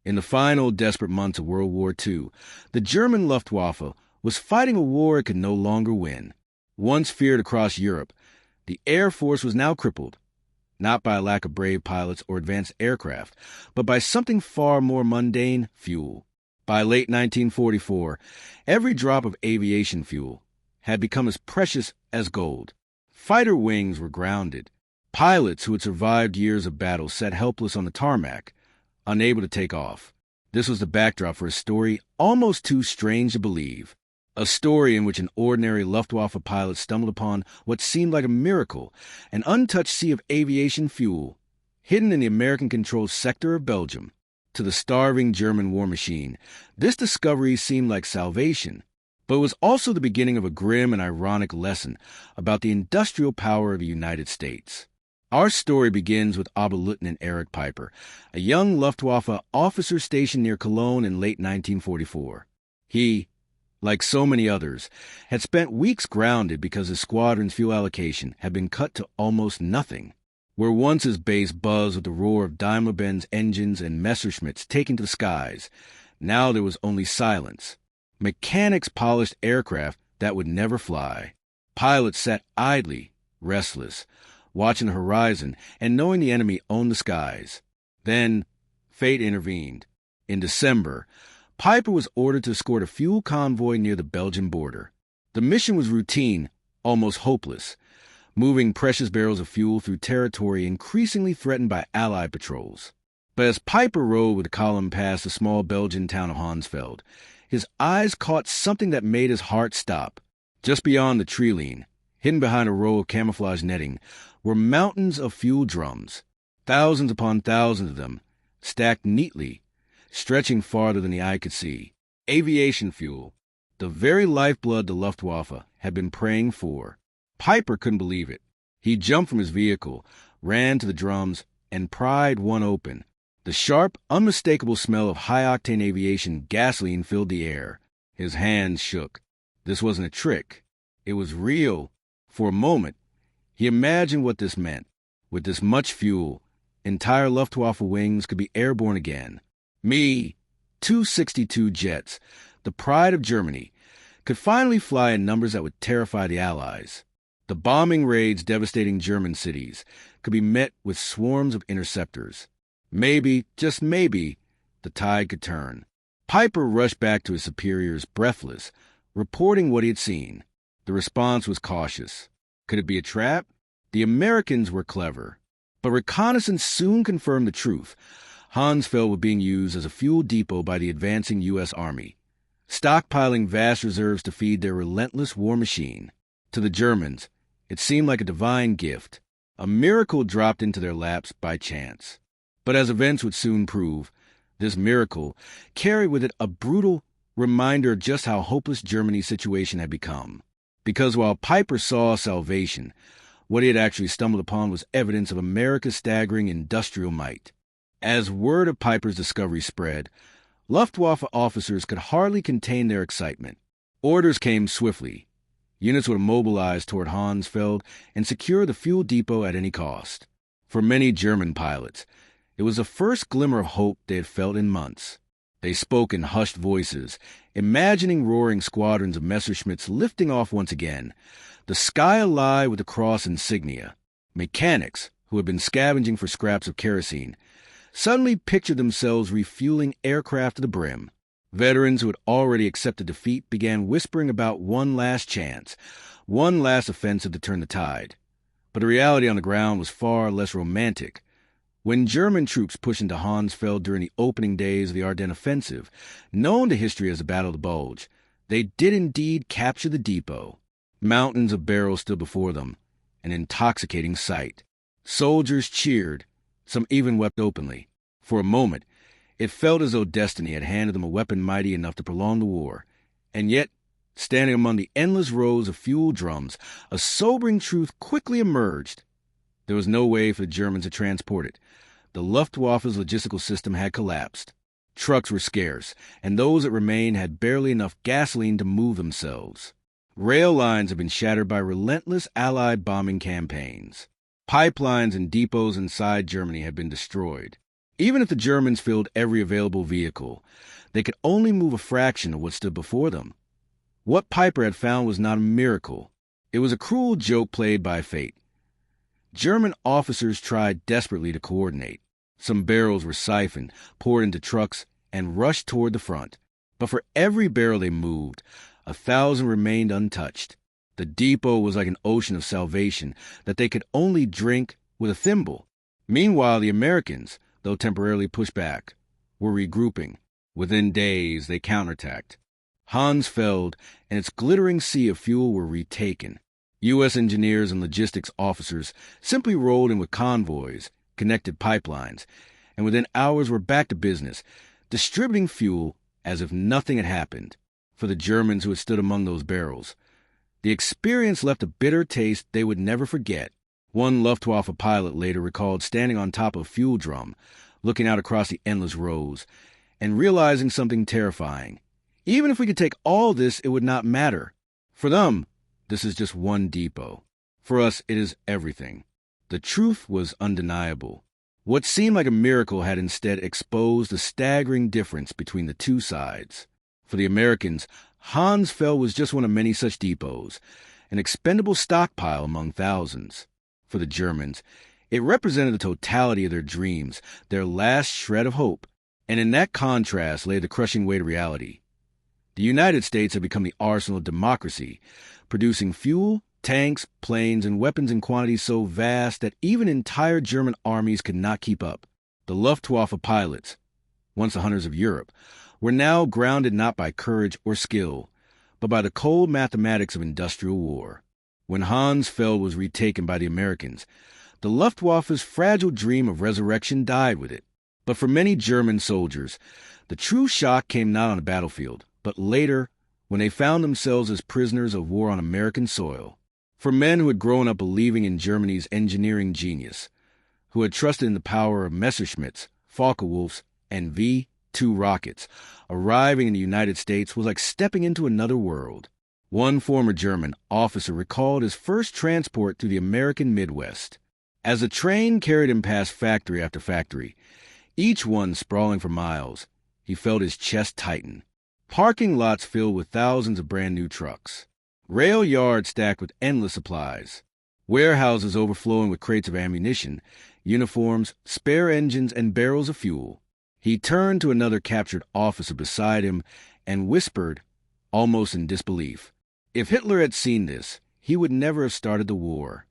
In the final desperate months of World War II, the German Luftwaffe was fighting a war it could no longer win. Once feared across Europe, the Air Force was now crippled, not by a lack of brave pilots or advanced aircraft, but by something far more mundane: fuel. By late 1944, every drop of aviation fuel had become as precious as gold. Fighter wings were grounded. Pilots who had survived years of battle sat helpless on the tarmac, unable to take off. This was the backdrop for a story almost too strange to believe. A story in which an ordinary Luftwaffe pilot stumbled upon what seemed like a miracle, an untouched sea of aviation fuel, hidden in the American-controlled sector of Belgium. To the starving German war machine, this discovery seemed like salvation, but it was also the beginning of a grim and ironic lesson about the industrial power of the United States. Our story begins with Oberleutnant Erich Peiper, a young Luftwaffe officer stationed near Cologne in late 1944. He, like so many others, had spent weeks grounded because his squadron's fuel allocation had been cut to almost nothing. Where once his base buzzed with the roar of Daimler-Benz engines and Messerschmitts taking to the skies, now there was only silence. Mechanics polished aircraft that would never fly. Pilots sat idly, restless, watching the horizon and knowing the enemy owned the skies. Then, fate intervened. In December, Peiper was ordered to escort a fuel convoy near the Belgian border. The mission was routine, almost hopeless, moving precious barrels of fuel through territory increasingly threatened by Allied patrols. But as Peiper rode with the column past the small Belgian town of Honsfeld, his eyes caught something that made his heart stop. Just beyond the tree line, hidden behind a row of camouflage netting, were mountains of fuel drums, thousands upon thousands of them, stacked neatly, stretching farther than the eye could see. Aviation fuel, the very lifeblood the Luftwaffe had been praying for. Peiper couldn't believe it. He jumped from his vehicle, ran to the drums, and pried one open. The sharp, unmistakable smell of high-octane aviation gasoline filled the air. His hands shook. This wasn't a trick. It was real. For a moment, he imagined what this meant. With this much fuel, entire Luftwaffe wings could be airborne again. Me-262 jets, the pride of Germany, could finally fly in numbers that would terrify the Allies. The bombing raids devastating German cities could be met with swarms of interceptors. Maybe, just maybe, the tide could turn. Peiper rushed back to his superiors, breathless, reporting what he had seen. The response was cautious. Could it be a trap? The Americans were clever. But reconnaissance soon confirmed the truth. Honsfeld was being used as a fuel depot by the advancing U.S. Army, stockpiling vast reserves to feed their relentless war machine. To the Germans, it seemed like a divine gift, a miracle dropped into their laps by chance. But as events would soon prove, this miracle carried with it a brutal reminder of just how hopeless Germany's situation had become. Because while Peiper saw salvation, what he had actually stumbled upon was evidence of America's staggering industrial might. As word of Peiper's discovery spread, Luftwaffe officers could hardly contain their excitement. Orders came swiftly. Units would mobilize toward Honsfeld and secure the fuel depot at any cost. For many German pilots, it was the first glimmer of hope they had felt in months. They spoke in hushed voices, imagining roaring squadrons of Messerschmitts lifting off once again, the sky alive with the cross insignia. Mechanics, who had been scavenging for scraps of kerosene, suddenly pictured themselves refueling aircraft to the brim. Veterans who had already accepted defeat began whispering about one last chance, one last offensive to turn the tide. But the reality on the ground was far less romantic. When German troops pushed into Honsfeld during the opening days of the Ardennes offensive, known to history as the Battle of the Bulge, they did indeed capture the depot. Mountains of barrels stood before them, an intoxicating sight. Soldiers cheered, some even wept openly. For a moment, it felt as though destiny had handed them a weapon mighty enough to prolong the war. And yet, standing among the endless rows of fuel drums, a sobering truth quickly emerged. There was no way for the Germans to transport it. The Luftwaffe's logistical system had collapsed. Trucks were scarce, and those that remained had barely enough gasoline to move themselves. Rail lines had been shattered by relentless Allied bombing campaigns. Pipelines and depots inside Germany had been destroyed. Even if the Germans filled every available vehicle, they could only move a fraction of what stood before them. What Peiper had found was not a miracle. It was a cruel joke played by fate. German officers tried desperately to coordinate. Some barrels were siphoned, poured into trucks, and rushed toward the front. But for every barrel they moved, 1,000 remained untouched. The depot was like an ocean of salvation that they could only drink with a thimble. Meanwhile, the Americans, though temporarily pushed back, were regrouping. Within days, they counterattacked. Honsfeld and its glittering sea of fuel were retaken. U.S. engineers and logistics officers simply rolled in with convoys, connected pipelines, and within hours were back to business, distributing fuel as if nothing had happened. For the Germans who had stood among those barrels, the experience left a bitter taste they would never forget. One Luftwaffe pilot later recalled standing on top of a fuel drum, looking out across the endless rows, and realizing something terrifying. Even if we could take all this, it would not matter. For them, this is just one depot. For us, it is everything. The truth was undeniable. What seemed like a miracle had instead exposed the staggering difference between the two sides. For the Americans, Honsfeld was just one of many such depots, an expendable stockpile among thousands. For the Germans, it represented the totality of their dreams, their last shred of hope, and in that contrast lay the crushing weight of reality. The United States had become the arsenal of democracy, producing fuel, tanks, planes, and weapons in quantities so vast that even entire German armies could not keep up. The Luftwaffe pilots, once the hunters of Europe, were now grounded not by courage or skill, but by the cold mathematics of industrial war. When Honsfeld was retaken by the Americans, the Luftwaffe's fragile dream of resurrection died with it. But for many German soldiers, the true shock came not on the battlefield, but later, when they found themselves as prisoners of war on American soil. For men who had grown up believing in Germany's engineering genius, who had trusted in the power of Messerschmitts, Focke-Wulfs, and V-2 rockets, arriving in the United States was like stepping into another world. One former German officer recalled his first transport through the American Midwest. As the train carried him past factory after factory, each one sprawling for miles, he felt his chest tighten. Parking lots filled with thousands of brand-new trucks. Rail yards stacked with endless supplies. Warehouses overflowing with crates of ammunition, uniforms, spare engines, and barrels of fuel. He turned to another captured officer beside him and whispered, almost in disbelief, if Hitler had seen this, he would never have started the war.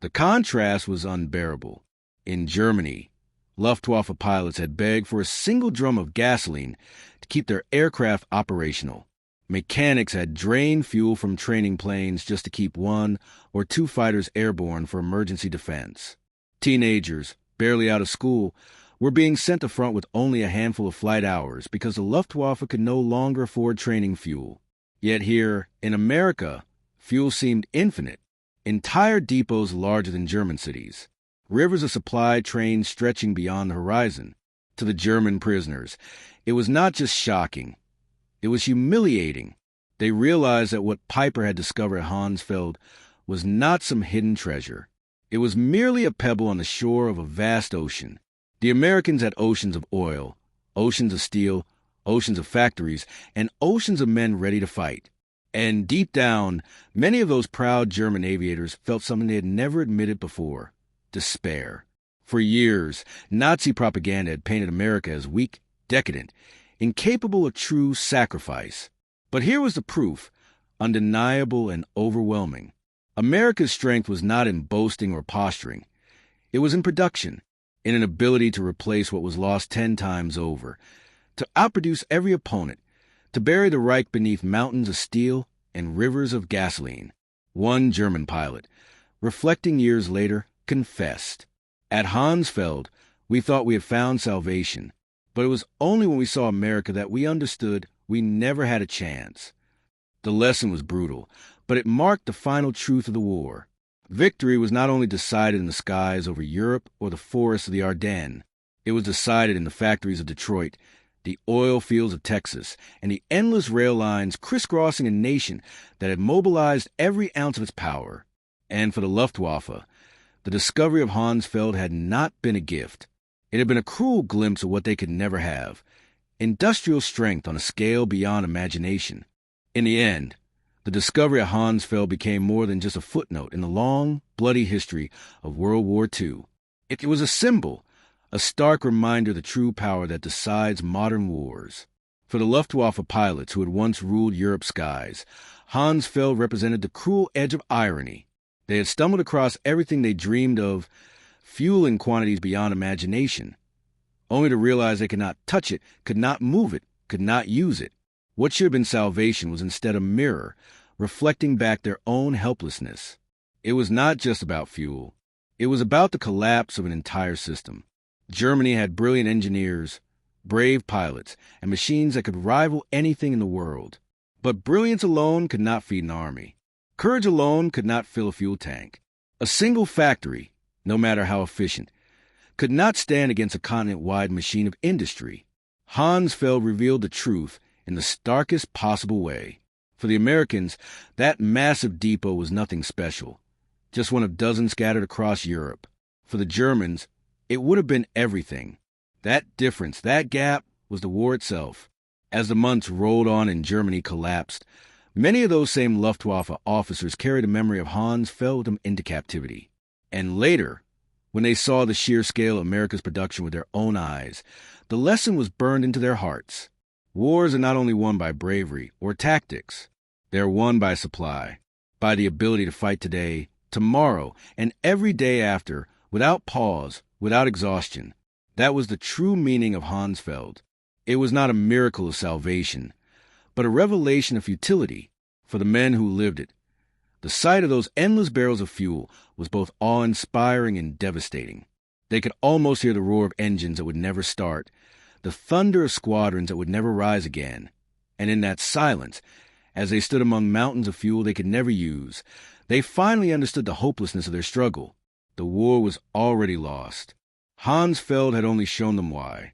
The contrast was unbearable. In Germany, Luftwaffe pilots had begged for a single drum of gasoline to keep their aircraft operational. Mechanics had drained fuel from training planes just to keep one or two fighters airborne for emergency defense. Teenagers, barely out of school, were being sent to front with only a handful of flight hours because the Luftwaffe could no longer afford training fuel. Yet here, in America, fuel seemed infinite. Entire depots larger than German cities. Rivers of supply trains stretching beyond the horizon. To the German prisoners, it was not just shocking. It was humiliating. They realized that what Peiper had discovered at Honsfeld was not some hidden treasure. It was merely a pebble on the shore of a vast ocean. The Americans had oceans of oil, oceans of steel, oceans of factories, and oceans of men ready to fight. And deep down, many of those proud German aviators felt something they had never admitted before: despair. For years, Nazi propaganda had painted America as weak, decadent, incapable of true sacrifice. But here was the proof, undeniable and overwhelming. America's strength was not in boasting or posturing. It was in production, in an ability to replace what was lost 10 times over, to outproduce every opponent, to bury the Reich beneath mountains of steel and rivers of gasoline. One German pilot, reflecting years later, confessed, "At Honsfeld, we thought we had found salvation, but it was only when we saw America that we understood we never had a chance." The lesson was brutal, but it marked the final truth of the war. Victory was not only decided in the skies over Europe or the forests of the Ardennes. It was decided in the factories of Detroit, the oil fields of Texas, and the endless rail lines crisscrossing a nation that had mobilized every ounce of its power. And for the Luftwaffe, the discovery of Honsfeld had not been a gift. It had been a cruel glimpse of what they could never have: industrial strength on a scale beyond imagination. In the end, the discovery of Honsfeld became more than just a footnote in the long, bloody history of World War II. It was a symbol, a stark reminder of the true power that decides modern wars. For the Luftwaffe pilots who had once ruled Europe's skies, Honsfeld represented the cruel edge of irony. They had stumbled across everything they dreamed of, fuel in quantities beyond imagination, only to realize they could not touch it, could not move it, could not use it. What should have been salvation was instead a mirror, reflecting back their own helplessness. It was not just about fuel. It was about the collapse of an entire system. Germany had brilliant engineers, brave pilots, and machines that could rival anything in the world. But brilliance alone could not feed an army. Courage alone could not fill a fuel tank. A single factory, no matter how efficient, could not stand against a continent-wide machine of industry. Honsfeld revealed the truth in the starkest possible way. For the Americans, that massive depot was nothing special, just one of dozens scattered across Europe. For the Germans, it would have been everything. That difference, that gap, was the war itself. As the months rolled on and Germany collapsed, many of those same Luftwaffe officers carried a memory of Honsfeld into captivity. And later, when they saw the sheer scale of America's production with their own eyes, the lesson was burned into their hearts. Wars are not only won by bravery or tactics. They are won by supply, by the ability to fight today, tomorrow, and every day after, without pause, without exhaustion. That was the true meaning of Honsfeld. It was not a miracle of salvation, but a revelation of futility for the men who lived it. The sight of those endless barrels of fuel was both awe-inspiring and devastating. They could almost hear the roar of engines that would never start, the thunder of squadrons that would never rise again. And in that silence, as they stood among mountains of fuel they could never use, they finally understood the hopelessness of their struggle. The war was already lost. Honsfeld had only shown them why.